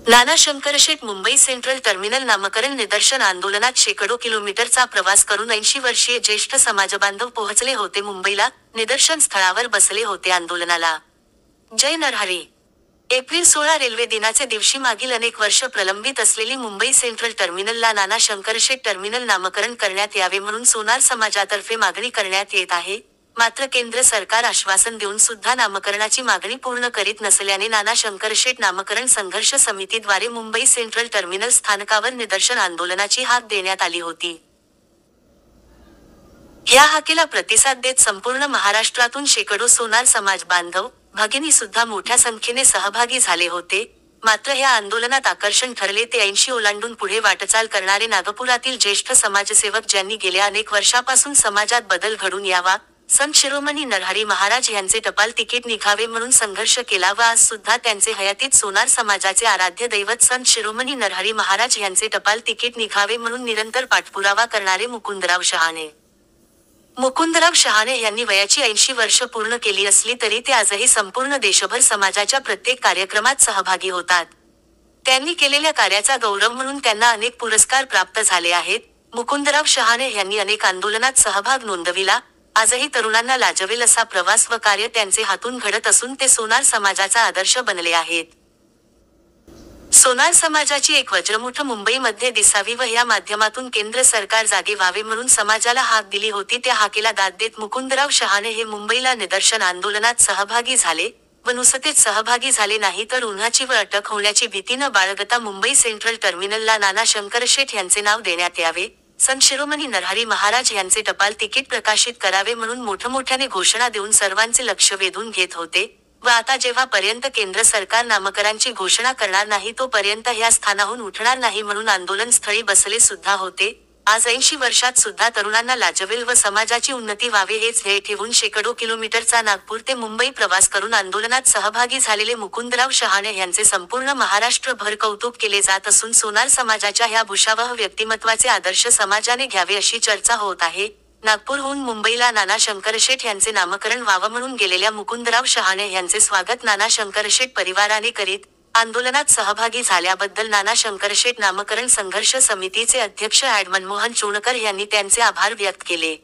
नाना Shankarshet Mumbai central terminal नामकरण निदर्शन आंदोलनात शेकडो किलोमीटरचा प्रवास करून 80 वर्षीय ज्येष्ठ समाजबांधव पोहोचले होते मुंबईला. निदर्शन स्थळावर बसले होते आंदोलनाला. जय नरहरी. एप्रिल 16 रेल्वे दिनाचे दिवशी मागील अनेक वर्ष प्रलंबित असलेली मुंबई सेंट्रल टर्मिनलला नाना शंकरशेठ टर्मिनल नामकरण करण्यात यावे म्हणून सोनार समाजातर्फे मागणी करण्यात येत आहे. मात्र केंद्र सरकार आश्वासन देऊन सुद्धा नामकरणाची मागणी पूर्ण करीत नसल्याने नाना शंकरशेठ नामकरण संघर्ष समितीद्वारे मुंबई सेंट्रल टर्मिनल स्थानकावर निदर्शन आंदोलनाची हाक देण्यात आली होती. ह्या हाकेला प्रतिसाद देत संपूर्ण महाराष्ट्रातून शेकडो सोनार समाज बांधव, भगिनी सुद्धा मोठ्या संख्येने सहभागी झाले होते. मात्र ह्या आंदोलनात आकर्षण ठरले ते 80 ओलांडून पुढे वाटचाल करणारे नागपुरातील ज्येष्ठ समाजसेवक ज्यांनी गेल्या अनेक वर्षापासून समाजात बदल घडून यावा, संत शिरोमणी नरहरी महाराज यांचे टपाल तिकीट निघावे म्हणून संघर्ष केला व आज सुद्धा त्यांचे हयातीत सोनार समाजाचे आराध्य दैवत संत शिरोमणी नरहरी महाराज यांचे टपाल तिकीट निघावे म्हणून निरंतर पाठपुरावा करणारे मुकुंदराव शहाणे यांनी वयाची 80 वर्ष पूर्ण केली असली तरी ते आजही संपूर्ण देशभर समाजाच्या प्रत्येक कार्यक्रमात सहभागी होतात. त्यांनी केलेल्या कार्याचा गौरव म्हणून त्यांना अनेक पुरस्कार प्राप्त झाले आहेत. मुकुंदराव शहाणे यांनी अनेक आंदोलनात सहभाग नोंदविला. आजही तरुणांना लाजवेल असा प्रवास व कार्य त्यांचे हातून घडत असून ते सोनार समाजाचा आदर्श बनले आहेत. सोनार समाजाची एक वज्रमुठ मुंबईमध्ये दिसावी व या माध्यमातून केंद्र सरकार जागे व्हावे म्हणून समाजाला हाक दिली होती. त्या हाकेला दाद देत मुकुंदराव शहाणे हे मुंबईला निदर्शन आंदोलनात सहभागी झाले व नुसतेच सहभागी झाले नाही तर उन्हाची व अटक होण्याची भीती न बाळगता मुंबई सेंट्रल टर्मिनलला नाना शंकरशेठ यांचे नाव देण्यात यावे, संत शिरोमणी नरहरी महाराज यांचे टपाल तिकीट प्रकाशित करावे म्हणून मोठमोठ्याने घोषणा देऊन सर्वांचे लक्ष वेधून घेत होते. व आता जेव्हापर्यंत केंद्र सरकार नामकरणाची घोषणा करणार नाही तोपर्यंत ह्या स्थानाहून उठणार नाही म्हणून आंदोलन स्थळी बसले सुद्धा होते. आज 80 वर्षात सुद्धा तरुणांना लाजवेल व समाजाची उन्नती व्हावे हेच ध्येय ठेवून शेकडो किलोमीटरचा नागपूर ते मुंबई प्रवास करून आंदोलनात सहभागी झालेले मुकुंदराव शहाणे यांचे संपूर्ण महाराष्ट्रभर कौतुक केले जात असून सोनार समाजाच्या ह्या भूषावह व्यक्तिमत्वाचे आदर्श समाजाने घ्यावे अशी चर्चा होत आहे. नागपूरहून मुंबईला नाना शंकरशेठ यांचे नामकरण व्हावं म्हणून गेलेल्या मुकुंदराव शहाणे यांचे स्वागत नाना शंकरशेठ परिवाराने करीत, आंदोलनात सहभागी झाल्याबद्दल नाना शंकरशेठ नामकरण संघर्ष समितीचे अध्यक्ष ॲड मनमोहन चोणकर यांनी त्यांचे आभार व्यक्त केले.